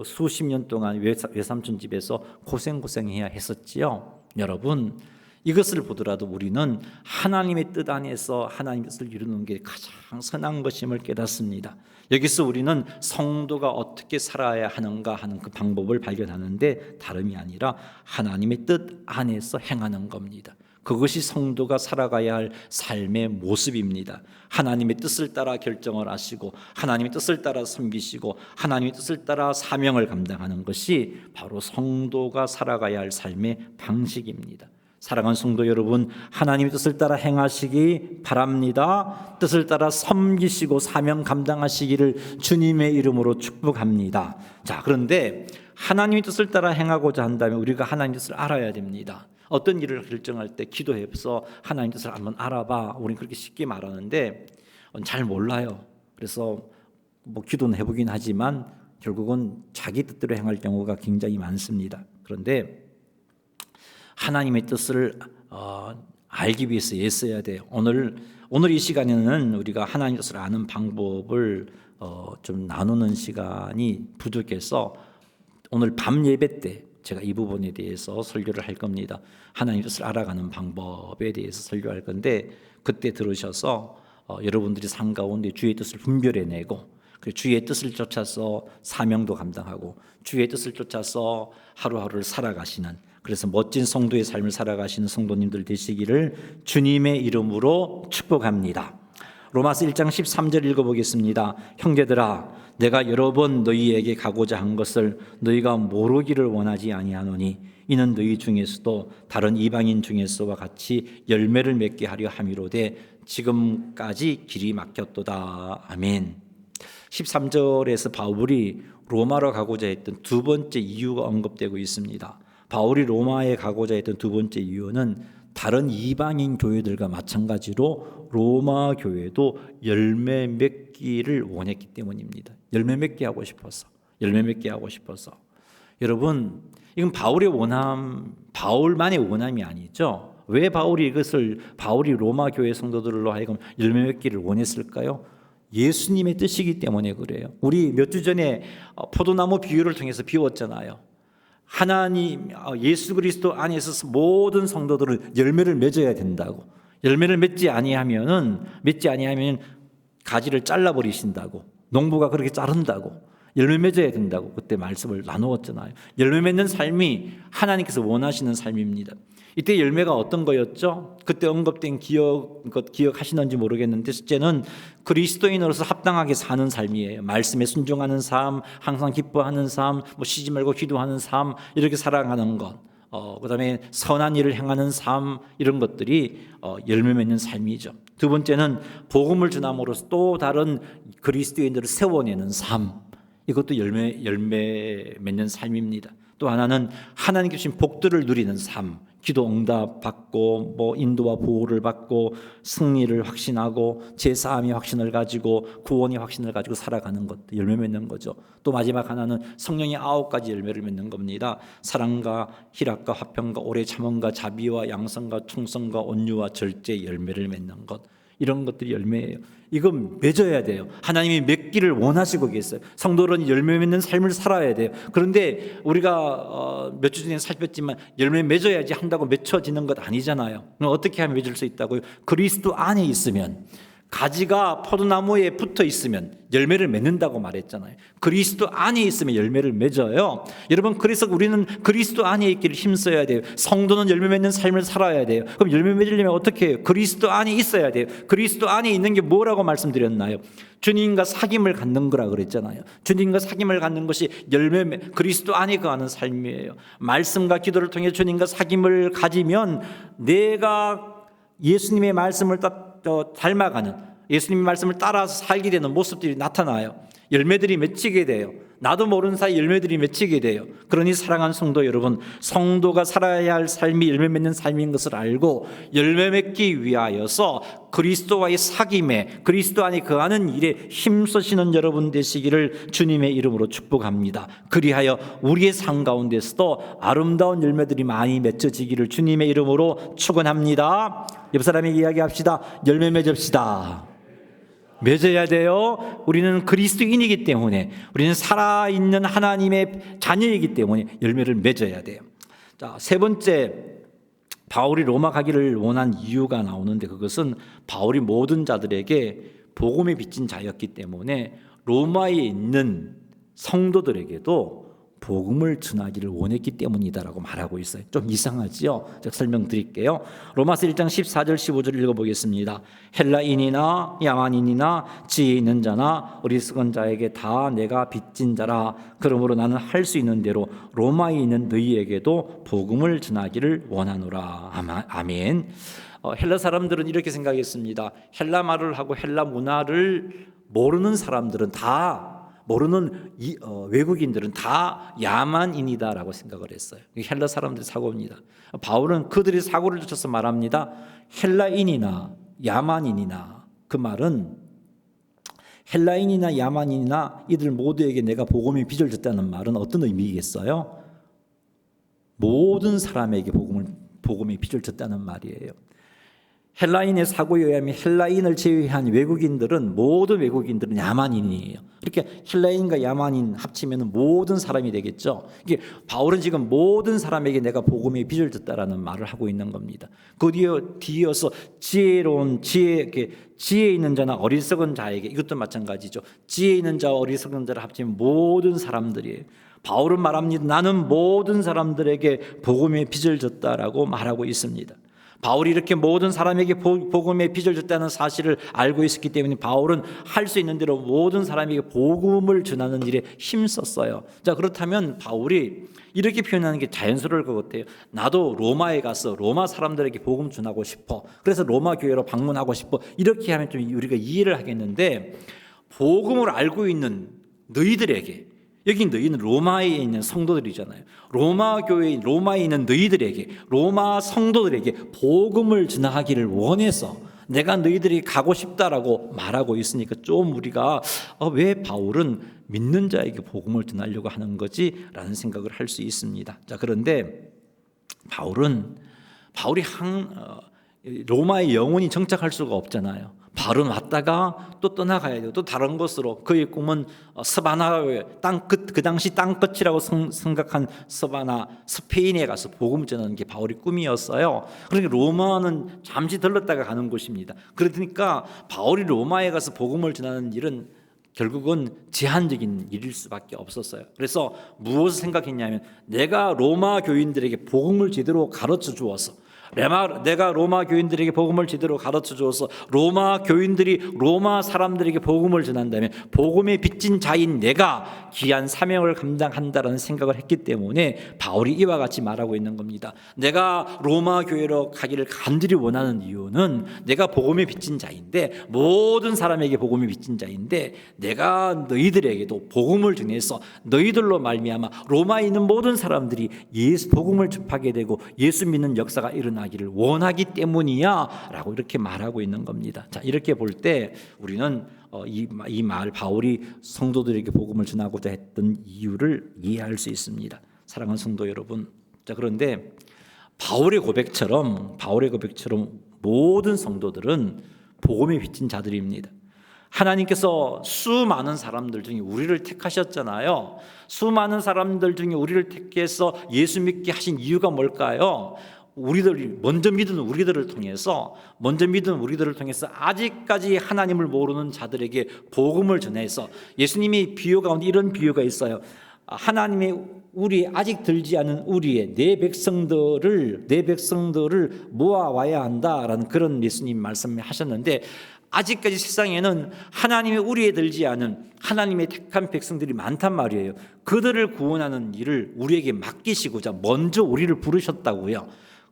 수십 년 동안 외삼촌 집에서 고생해야 했었지요. 여러분, 이것을 보더라도 우리는 하나님의 뜻 안에서 하나님의 뜻을 이루는 게 가장 선한 것임을 깨닫습니다. 여기서 우리는 성도가 어떻게 살아야 하는가 하는 그 방법을 발견하는데 다름이 아니라 하나님의 뜻 안에서 행하는 겁니다. 그것이 성도가 살아가야 할 삶의 모습입니다. 하나님의 뜻을 따라 결정을 하시고 하나님의 뜻을 따라 섬기시고 하나님의 뜻을 따라 사명을 감당하는 것이 바로 성도가 살아가야 할 삶의 방식입니다. 사랑하는 성도 여러분, 하나님의 뜻을 따라 행하시기 바랍니다. 뜻을 따라 섬기시고 사명 감당하시기를 주님의 이름으로 축복합니다. 자, 그런데 하나님의 뜻을 따라 행하고자 한다면 우리가 하나님의 뜻을 알아야 됩니다. 어떤 일을 결정할 때 기도해서 하나님 뜻을 한번 알아봐. 우리는 그렇게 쉽게 말하는데 잘 몰라요. 그래서 기도는 해보긴 하지만 결국은 자기 뜻대로 행할 경우가 굉장히 많습니다. 그런데 하나님의 뜻을 알기 위해서 애써야 돼요. 오늘 이 시간에는 우리가 하나님의 뜻을 아는 방법을 좀 나누는 시간이 부족해서 오늘 밤 예배 때 제가 이 부분에 대해서 설교를 할 겁니다. 하나님의 뜻을 알아가는 방법에 대해서 설교할 건데 그때 들으셔서 여러분들이 삶 가운데 주의 뜻을 분별해내고 주의 뜻을 쫓아서 사명도 감당하고 주의 뜻을 쫓아서 하루하루를 살아가시는, 그래서 멋진 성도의 삶을 살아가시는 성도님들 되시기를 주님의 이름으로 축복합니다. 로마서 1장 13절 읽어보겠습니다. 형제들아, 내가 여러 번 너희에게 가고자 한 것을 너희가 모르기를 원하지 아니하노니 이는 너희 중에서도 다른 이방인 중에서와 같이 열매를 맺게 하려 함이로되 지금까지 길이 막혔도다. 아멘. 13절에서 바울이 로마로 가고자 했던 두 번째 이유가 언급되고 있습니다. 바울이 로마에 가고자 했던 두 번째 이유는 다른 이방인 교회들과 마찬가지로 로마 교회도 열매 맺기를 원했기 때문입니다. 열매 맺게 하고 싶어서. 여러분, 이건 바울의 원함, 바울만의 원함이 아니죠. 왜 바울이 로마 교회 성도들로 하여금 열매 맺기를 원했을까요? 예수님의 뜻이기 때문에 그래요. 우리 몇 주 전에 포도나무 비유를 통해서 비웠잖아요. 하나님 예수 그리스도 안에서 모든 성도들은 열매를 맺어야 된다고. 열매를 맺지 아니하면 가지를 잘라 버리신다고. 농부가 그렇게 자른다고. 열매 맺어야 된다고 그때 말씀을 나누었잖아요. 열매 맺는 삶이 하나님께서 원하시는 삶입니다. 이때 열매가 어떤 거였죠? 그때 언급된 기억하시는지 모르겠는데 첫째는 그리스도인으로서 합당하게 사는 삶이에요. 말씀에 순종하는 삶, 항상 기뻐하는 삶, 쉬지 말고 기도하는 삶, 이렇게 살아가는 것. 그다음에 선한 일을 행하는 삶, 이런 것들이 열매 맺는 삶이죠. 두 번째는 복음을 전함으로써 또 다른 그리스도인들을 세워내는 삶. 이것도 열매 맺는 삶입니다. 또 하나는 하나님께 주신 복들을 누리는 삶, 기도 응답 받고 인도와 보호를 받고 승리를 확신하고 제사함의 확신을 가지고 구원의 확신을 가지고 살아가는 것, 열매 맺는 거죠. 또 마지막 하나는 성령의 9가지 열매를 맺는 겁니다. 사랑과 희락과 화평과 오래 참음과 자비와 양성과 충성과 온유와 절제 열매를 맺는 것, 이런 것들이 열매예요. 이거 맺어야 돼요. 하나님이 맺기를 원하시고 계세요. 성도는 열매 맺는 삶을 살아야 돼요. 그런데 우리가 몇 주 전에 살폈지만 열매 맺어야지 한다고 맺혀지는 것 아니잖아요. 그럼 어떻게 하면 맺을 수 있다고요? 그리스도 안에 있으면, 가지가 포도나무에 붙어 있으면 열매를 맺는다고 말했잖아요. 그리스도 안에 있으면 열매를 맺어요. 여러분, 그래서 우리는 그리스도 안에 있기를 힘써야 돼요. 성도는 열매 맺는 삶을 살아야 돼요. 그럼 열매 맺으려면 어떻게 해요? 그리스도 안에 있어야 돼요. 그리스도 안에 있는 게 뭐라고 말씀드렸나요? 주님과 사귐을 갖는 거라 그랬잖아요. 주님과 사귐을 갖는 것이 그리스도 안에 거하는 삶이에요. 말씀과 기도를 통해 주님과 사귐을 가지면 내가 예수님의 말씀을 닮아가는, 예수님의 말씀을 따라서 살게 되는 모습들이 나타나요. 열매들이 맺히게 돼요. 나도 모르는 사이 열매들이 맺히게 돼요. 그러니 사랑하는 성도 여러분, 성도가 살아야 할 삶이 열매 맺는 삶인 것을 알고 열매 맺기 위하여서 그리스도와의 사귐에, 그리스도 안에 거하는 일에 힘쓰시는 여러분 되시기를 주님의 이름으로 축복합니다. 그리하여 우리의 삶 가운데서도 아름다운 열매들이 많이 맺혀지기를 주님의 이름으로 축원합니다. 옆 사람에게 이야기합시다. 열매 맺읍시다. 맺어야 돼요. 우리는 그리스도인이기 때문에, 우리는 살아있는 하나님의 자녀이기 때문에 열매를 맺어야 돼요. 자, 세 번째, 바울이 로마 가기를 원한 이유가 나오는데, 그것은 바울이 모든 자들에게 복음에 비친 자였기 때문에 로마에 있는 성도들에게도 복음을 전하기를 원했기 때문이다라고 말하고 있어요. 좀 이상하지요? 제가 설명드릴게요. 로마서 1장 14절 15절 읽어보겠습니다. 헬라인이나 야만인이나 지혜 있는 자나 어리석은 자에게 다 내가 빚진 자라. 그러므로 나는 할 수 있는 대로 로마에 있는 너희에게도 복음을 전하기를 원하노라. 아멘. 헬라 사람들은 이렇게 생각했습니다. 헬라 말을 하고 헬라 문화를 모르는 사람들은 다, 모르는 외국인들은 다 야만인이다라고 생각을 했어요. 헬라 사람들의 사고입니다. 바울은 그들의 사고를 쫓아서 말합니다. 헬라인이나 야만인이나, 그 말은 헬라인이나 야만인이나 이들 모두에게 내가 복음의 빚을 졌다는 말은 어떤 의미겠어요? 모든 사람에게 복음의 빚을 졌다는 말이에요. 헬라인의 사고에 의하면 헬라인을 제외한 외국인들은, 모든 외국인들은 야만인이에요. 이렇게 헬라인과 야만인 합치면 모든 사람이 되겠죠. 이게 바울은 지금 모든 사람에게 내가 복음의 빚을 졌다라는 말을 하고 있는 겁니다. 그 뒤이어서 지혜로운 지혜 있는 자나 어리석은 자에게, 이것도 마찬가지죠. 지혜 있는 자와 어리석은 자를 합치면 모든 사람들이에요. 바울은 말합니다. 나는 모든 사람들에게 복음의 빚을 졌다라고 말하고 있습니다. 바울이 이렇게 모든 사람에게 복음의 빚을 줬다는 사실을 알고 있었기 때문에 바울은 할 수 있는 대로 모든 사람에게 복음을 전하는 일에 힘썼어요. 자, 그렇다면 바울이 이렇게 표현하는 게 자연스러울 것 같아요. 나도 로마에 가서 로마 사람들에게 복음 전하고 싶어. 그래서 로마 교회로 방문하고 싶어. 이렇게 하면 좀 우리가 이해를 하겠는데, 복음을 알고 있는 너희들에게, 여기 너희는 로마에 있는 성도들이잖아요. 로마 교회, 로마에 있는 너희들에게, 로마 성도들에게 복음을 전하기를 원해서 내가 너희들이 가고 싶다라고 말하고 있으니까 좀 우리가 왜 바울은 믿는 자에게 복음을 전하려고 하는 거지? 라는 생각을 할 수 있습니다. 자, 그런데 바울이 로마에 영원히 정착할 수가 없잖아요. 바울은 왔다가 또 떠나가야 돼요. 또 다른 곳으로. 그의 꿈은 스바나의 그 당시 땅끝이라고 생각한 스페인에 가서 복음 전하는 게 바울의 꿈이었어요. 그러니까 로마는 잠시 들렀다가 가는 곳입니다. 그러니까 바울이 로마에 가서 복음을 전하는 일은 결국은 제한적인 일일 수밖에 없었어요. 그래서 무엇을 생각했냐면, 내가 로마 교인들에게 복음을 제대로 가르쳐 주어서, 내가 로마 교인들에게 복음을 제대로 가르쳐 주어서 로마 교인들이 로마 사람들에게 복음을 전한다면 복음에 빚진 자인 내가 귀한 사명을 감당한다라는 생각을 했기 때문에 바울이 이와 같이 말하고 있는 겁니다. 내가 로마 교회로 가기를 간절히 원하는 이유는 내가 복음에 빚진 자인데, 모든 사람에게 복음에 빚진 자인데, 내가 너희들에게도 복음을 전해서 너희들로 말미암아 로마에 있는 모든 사람들이 예수 복음을 접하게 되고 예수 믿는 역사가 일어나기를 원하기 때문이야 라고 이렇게 말하고 있는 겁니다. 자, 이렇게 볼 때 우리는 이 말, 바울이 성도들에게 복음을 전하고자 했던 이유를 이해할 수 있습니다. 사랑하는 성도 여러분, 자, 그런데 바울의 고백처럼 모든 성도들은 복음에 빚진 자들입니다. 하나님께서 수많은 사람들 중에 우리를 택하셨잖아요. 수많은 사람들 중에 우리를 택해서 예수 믿게 하신 이유가 뭘까요? 먼저 믿은 우리들을 통해서 아직까지 하나님을 모르는 자들에게 복음을 전해서, 예수님이 비유 가운데 이런 비유가 있어요. 하나님의 아직 들지 않은 우리의 내 백성들을 모아와야 한다라는 그런 예수님 말씀을 하셨는데, 아직까지 세상에는 하나님의 우리에 들지 않은 하나님의 택한 백성들이 많단 말이에요. 그들을 구원하는 일을 우리에게 맡기시고자 먼저 우리를 부르셨다고요.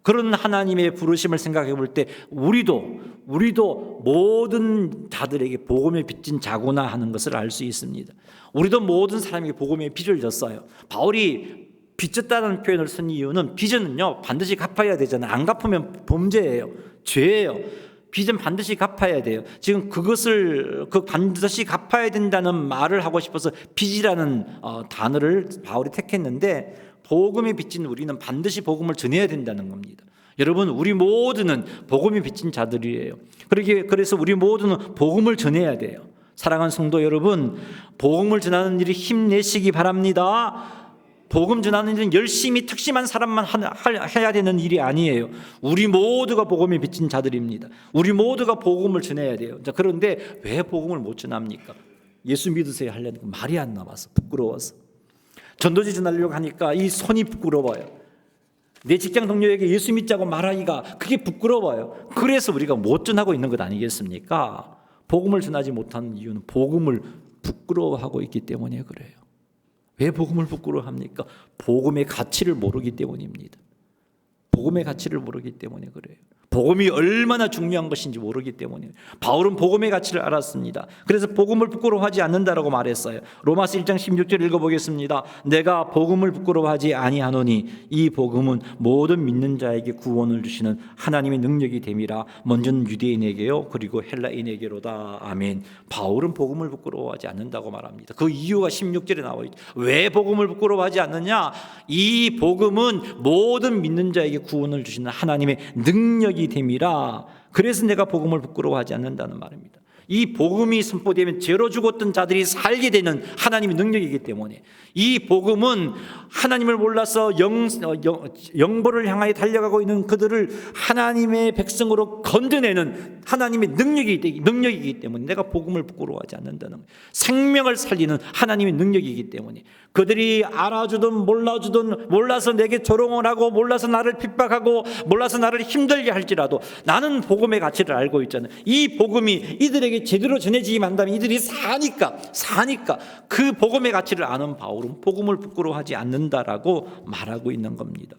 그런 하나님의 부르심을 생각해 볼 때 우리도 모든 자들에게 복음의 빚진 자구나 하는 것을 알 수 있습니다. 우리도 모든 사람에게 복음의 빚을 졌어요. 바울이 빚졌다는 표현을 쓴 이유는 빚은요 반드시 갚아야 되잖아요. 안 갚으면 범죄예요. 죄예요. 빚은 반드시 갚아야 돼요. 지금 그것을 반드시 갚아야 된다는 말을 하고 싶어서 빚이라는 단어를 바울이 택했는데, 복음이 빚진 우리는 반드시 복음을 전해야 된다는 겁니다. 여러분, 우리 모두는 복음이 빚진 자들이에요. 그래서 우리 모두는 복음을 전해야 돼요. 사랑하는 성도 여러분, 복음을 전하는 일이 힘내시기 바랍니다. 복음 전하는 일은 열심히 특심한 사람만 해야 되는 일이 아니에요. 우리 모두가 복음이 빚진 자들입니다. 우리 모두가 복음을 전해야 돼요. 자, 그런데 왜 복음을 못 전합니까? 예수 믿으세요 하려니까 말이 안 나와서, 부끄러워서. 전도지 전하려고 하니까 이 손이 부끄러워요. 내 직장 동료에게 예수 믿자고 말하기가 그게 부끄러워요. 그래서 우리가 못 전하고 있는 것 아니겠습니까? 복음을 전하지 못하는 이유는 복음을 부끄러워하고 있기 때문에 그래요. 왜 복음을 부끄러워합니까? 복음의 가치를 모르기 때문입니다. 복음의 가치를 모르기 때문에 그래요. 복음이 얼마나 중요한 것인지 모르기 때문에. 바울은 복음의 가치를 알았습니다. 그래서 복음을 부끄러워하지 않는다라고 말했어요. 로마서 1장 16절 읽어보겠습니다. 내가 복음을 부끄러워하지 아니하노니 이 복음은 모든 믿는 자에게 구원을 주시는 하나님의 능력이 됨이라. 먼저는 유대인에게요 그리고 헬라인에게로다. 아멘. 바울은 복음을 부끄러워하지 않는다고 말합니다. 그 이유가 16절에 나와 있죠. 왜 복음을 부끄러워하지 않느냐? 이 복음은 모든 믿는 자에게 구원을 주시는 하나님의 능력이 됨이라. 그래서 내가 복음을 부끄러워하지 않는다는 말입니다. 이 복음이 선포되면 죄로 죽었던 자들이 살게 되는 하나님의 능력이기 때문에, 이 복음은 하나님을 몰라서 영벌을 향하여 달려가고 있는 그들을 하나님의 백성으로 건져내는 하나님의 능력이기 때문에 내가 복음을 부끄러워하지 않는다는 거예요. 생명을 살리는 하나님의 능력이기 때문에 그들이 알아주든 몰라주든, 몰라서 내게 조롱을 하고 몰라서 나를 핍박하고 몰라서 나를 힘들게 할지라도 나는 복음의 가치를 알고 있잖아요. 이 복음이 이들에게 제대로 전해지기만 한다면 이들이 사니까 그 복음의 가치를 아는 바울은 복음을 부끄러워하지 않는다라고 말하고 있는 겁니다.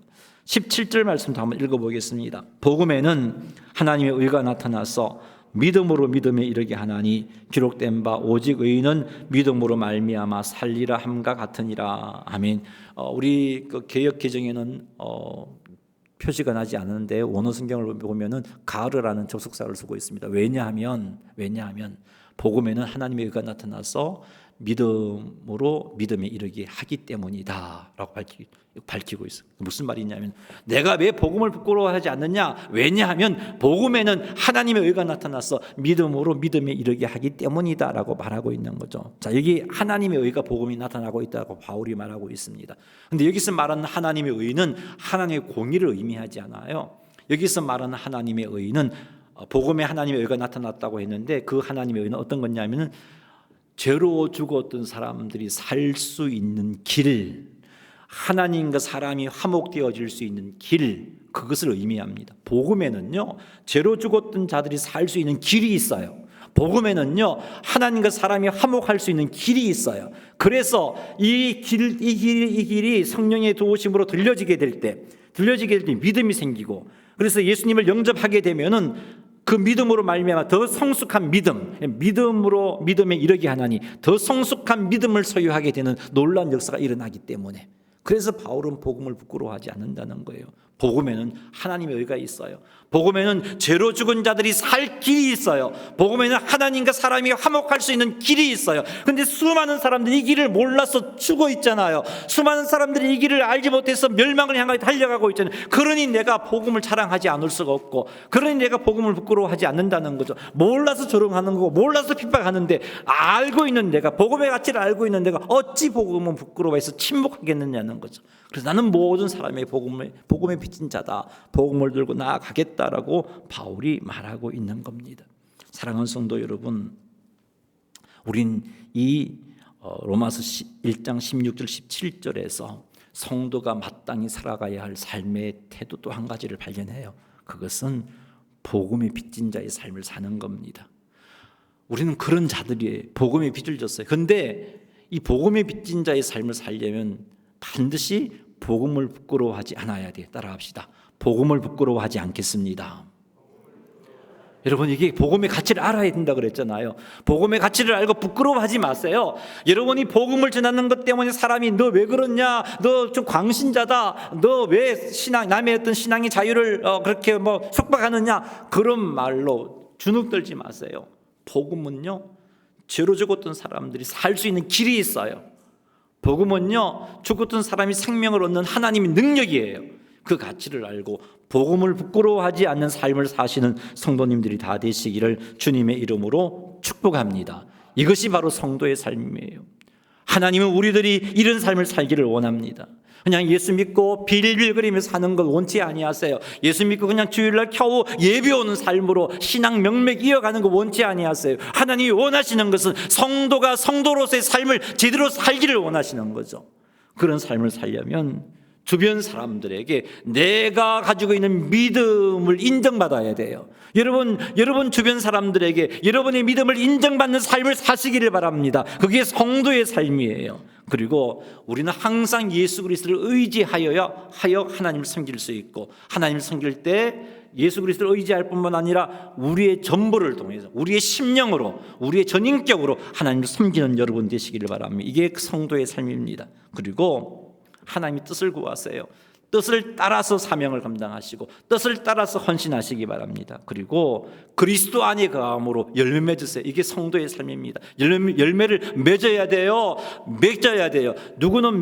17절 말씀도 한번 읽어보겠습니다. 복음에는 하나님의 의가 나타나서 믿음으로 믿음에 이르게 하나니 기록된 바 오직 의인은 믿음으로 말미암아 살리라 함과 같으니라. 아멘. 우리 그 개역 개정에는 표시가 나지 않는데 원어 성경을 보면은 가르라는 접속사를 쓰고 있습니다. 왜냐하면 복음에는 하나님의 의가 나타나서 믿음으로 믿음에 이르게 하기 때문이다라고 밝히고 있어요. 무슨 말이냐면 내가 왜 복음을 부끄러워하지 않느냐? 왜냐하면 복음에는 하나님의 의가 나타나서 믿음으로 믿음에 이르게 하기 때문이다라고 말하고 있는 거죠. 자, 여기 하나님의 의가 복음이 나타나고 있다고 바울이 말하고 있습니다. 그런데 여기서 말하는 하나님의 의는 하나님의 공의를 의미하지 않아요. 여기서 말하는 하나님의 의는 복음에 하나님의 의가 나타났다고 했는데 그 하나님의 의는 어떤 거냐면은 죄로 죽었던 사람들이 살 수 있는 길, 하나님과 사람이 화목되어질 수 있는 길, 그것을 의미합니다. 복음에는요 죄로 죽었던 자들이 살 수 있는 길이 있어요. 복음에는요 하나님과 사람이 화목할 수 있는 길이 있어요. 그래서 이 길이 성령의 도우심으로 들려지게 될 때 믿음이 생기고, 그래서 예수님을 영접하게 되면은 그 믿음으로 말미암아 더 성숙한 믿음으로 믿음에 이르게 하나니 더 성숙한 믿음을 소유하게 되는 놀라운 역사가 일어나기 때문에, 그래서 바울은 복음을 부끄러워하지 않는다는 거예요. 복음에는 하나님의 의가 있어요. 복음에는 죄로 죽은 자들이 살 길이 있어요. 복음에는 하나님과 사람이 화목할 수 있는 길이 있어요. 그런데 수많은 사람들이 이 길을 몰라서 죽어 있잖아요. 수많은 사람들이 이 길을 알지 못해서 멸망을 향하여 달려가고 있잖아요. 그러니 내가 복음을 자랑하지 않을 수가 없고, 그러니 내가 복음을 부끄러워하지 않는다는 거죠. 몰라서 조롱하는 거고 몰라서 핍박하는데 알고 있는 내가, 복음의 가치를 알고 있는 내가 어찌 복음은 부끄러워해서 침묵하겠느냐는 거죠. 그래서 나는 모든 사람의 복음에 빚진 자다, 복음을 들고 나아가겠다라고 바울이 말하고 있는 겁니다. 사랑하는 성도 여러분, 우린 이 로마서 1장 16절 17절에서 성도가 마땅히 살아가야 할 삶의 태도 또 한 가지를 발견해요. 그것은 복음에 빚진 자의 삶을 사는 겁니다. 우리는 그런 자들이에요. 복음에 빚을 졌어요. 그런데 이 복음에 빚진 자의 삶을 살려면 반드시 복음을 부끄러워하지 않아야 돼요. 따라합시다. 복음을 부끄러워하지 않겠습니다. 여러분, 이게 복음의 가치를 알아야 된다 그랬잖아요. 복음의 가치를 알고 부끄러워하지 마세요. 여러분이 복음을 전하는 것 때문에 사람이 너 왜 그러냐, 너 좀 광신자다, 너 왜 남의 어떤 신앙의 자유를 그렇게 속박하느냐, 그런 말로 주눅 들지 마세요. 복음은요, 죄로 죽었던 사람들이 살 수 있는 길이 있어요. 복음은요, 죽었던 사람이 생명을 얻는 하나님의 능력이에요. 그 가치를 알고 복음을 부끄러워하지 않는 삶을 사시는 성도님들이 다 되시기를 주님의 이름으로 축복합니다. 이것이 바로 성도의 삶이에요. 하나님은 우리들이 이런 삶을 살기를 원합니다. 그냥 예수 믿고 빌빌거리며 사는 걸 원치 아니하세요. 예수 믿고 그냥 주일날 겨우 예배 오는 삶으로 신앙 명맥 이어가는 거 원치 아니하세요. 하나님이 원하시는 것은 성도가 성도로서의 삶을 제대로 살기를 원하시는 거죠. 그런 삶을 살려면 주변 사람들에게 내가 가지고 있는 믿음을 인정받아야 돼요. 여러분 주변 사람들에게 여러분의 믿음을 인정받는 삶을 사시기를 바랍니다. 그게 성도의 삶이에요. 그리고 우리는 항상 예수 그리스도를 의지하여 하나님을 섬길 수 있고, 하나님을 섬길 때 예수 그리스도를 의지할 뿐만 아니라 우리의 전부를 통해서, 우리의 심령으로, 우리의 전인격으로 하나님을 섬기는 여러분 되시기를 바랍니다. 이게 성도의 삶입니다. 그리고 하나님의 뜻을 구하세요. 뜻을 따라서 사명을 감당하시고 뜻을 따라서 헌신하시기 바랍니다. 그리고 그리스도 안에 거함으로 열매 맺으세요. 이게 성도의 삶입니다. 열매를 맺어야 돼요. 누구는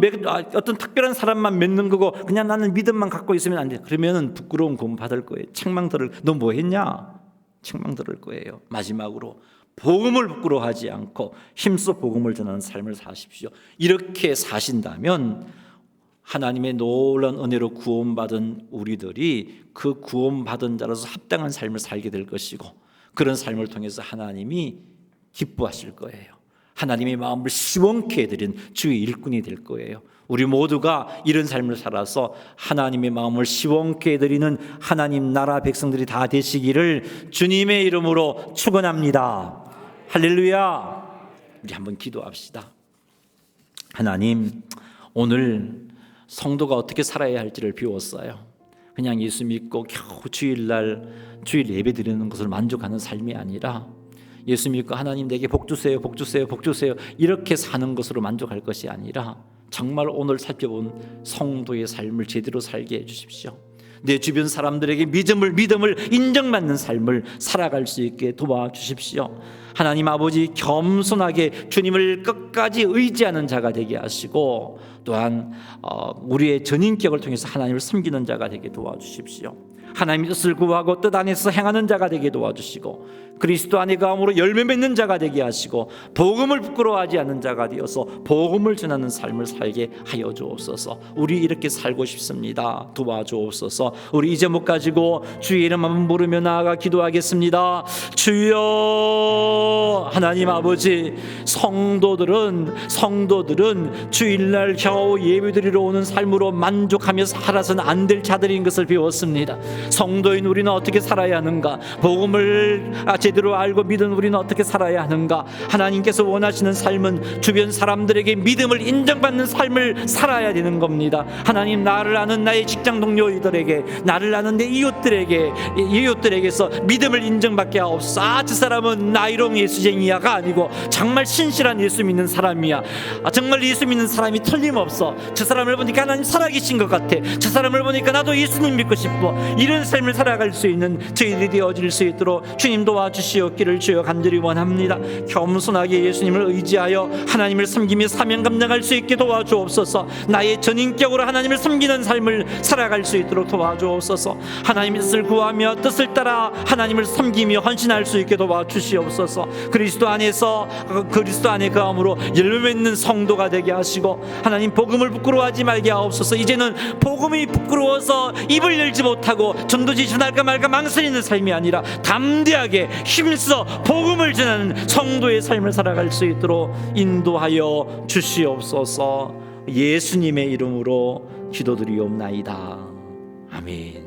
어떤 특별한 사람만 맺는 거고 그냥 나는 믿음만 갖고 있으면 안 돼. 그러면 부끄러운 고문 받을 거예요. 책망 들을, 너 뭐 했냐? 책망 들을 거예요. 마지막으로 복음을 부끄러워하지 않고 힘써 복음을 전하는 삶을 사십시오. 이렇게 사신다면 하나님의 놀라운 은혜로 구원받은 우리들이 그 구원받은 자로서 합당한 삶을 살게 될 것이고, 그런 삶을 통해서 하나님이 기뻐하실 거예요. 하나님의 마음을 시원케 해드린 주의 일꾼이 될 거예요. 우리 모두가 이런 삶을 살아서 하나님의 마음을 시원케 해드리는 하나님 나라 백성들이 다 되시기를 주님의 이름으로 축원합니다. 할렐루야. 우리 한번 기도합시다. 하나님, 오늘 성도가 어떻게 살아야 할지를 배웠어요. 그냥 예수 믿고 겨우 주일 예배 드리는 것을 만족하는 삶이 아니라 예수 믿고 하나님 내게 복 주세요 이렇게 사는 것으로 만족할 것이 아니라 정말 오늘 살펴본 성도의 삶을 제대로 살게 해주십시오. 내 주변 사람들에게 믿음을 인정받는 삶을 살아갈 수 있게 도와주십시오. 하나님 아버지, 겸손하게 주님을 끝까지 의지하는 자가 되게 하시고, 또한 우리의 전인격을 통해서 하나님을 섬기는 자가 되게 도와주십시오. 하나님의 뜻을 구하고 뜻 안에서 행하는 자가 되게 도와주시고, 그리스도 안에 거함으로 열매 맺는 자가 되게 하시고, 복음을 부끄러워하지 않는 자가 되어서 복음을 전하는 삶을 살게 하여 주옵소서. 우리 이렇게 살고 싶습니다. 도와주옵소서. 우리 이 제목 가지고 주의 이름만 부르며 나아가 기도하겠습니다. 주여. 하나님 아버지, 성도들은 주일날 겨우 예배드리러 오는 삶으로 만족하며 살아서는 안 될 자들인 것을 배웠습니다. 성도인 우리는 어떻게 살아야 하는가? 복음을 제대로 알고 믿은 우리는 어떻게 살아야 하는가? 하나님께서 원하시는 삶은 주변 사람들에게 믿음을 인정받는 삶을 살아야 되는 겁니다. 하나님, 나를 아는 나의 직장 동료들에게, 나를 아는 내 이웃들에게서 믿음을 인정받게 하옵소서. 저 사람은 나이롱 예수쟁이야가 아니고 정말 신실한 예수 믿는 사람이야. 정말 예수 믿는 사람이 틀림없어. 저 사람을 보니까 하나님 살아계신 것 같아. 저 사람을 보니까 나도 예수님 믿고 싶어. 이런 삶을 살아갈 수 있는 저희들이 되어질 수 있도록 주님 도와주시옵기를 주여 간절히 원합니다. 겸손하게 예수님을 의지하여 하나님을 섬기며 사명 감당할 수 있게 도와주옵소서. 나의 전인격으로 하나님을 섬기는 삶을 살아갈 수 있도록 도와주옵소서. 하나님의 뜻을 구하며 뜻을 따라 하나님을 섬기며 헌신할 수 있게 도와주시옵소서. 그리스도 안에 거함으로 열매 맺는 성도가 되게 하시고, 하나님 복음을 부끄러워하지 말게 하옵소서. 이제는 복음이 부끄러워서 입을 열지 못하고 전도지 전할까 말까 망설이는 삶이 아니라 담대하게 힘써 복음을 전하는 성도의 삶을 살아갈 수 있도록 인도하여 주시옵소서. 예수님의 이름으로 기도드리옵나이다. 아멘.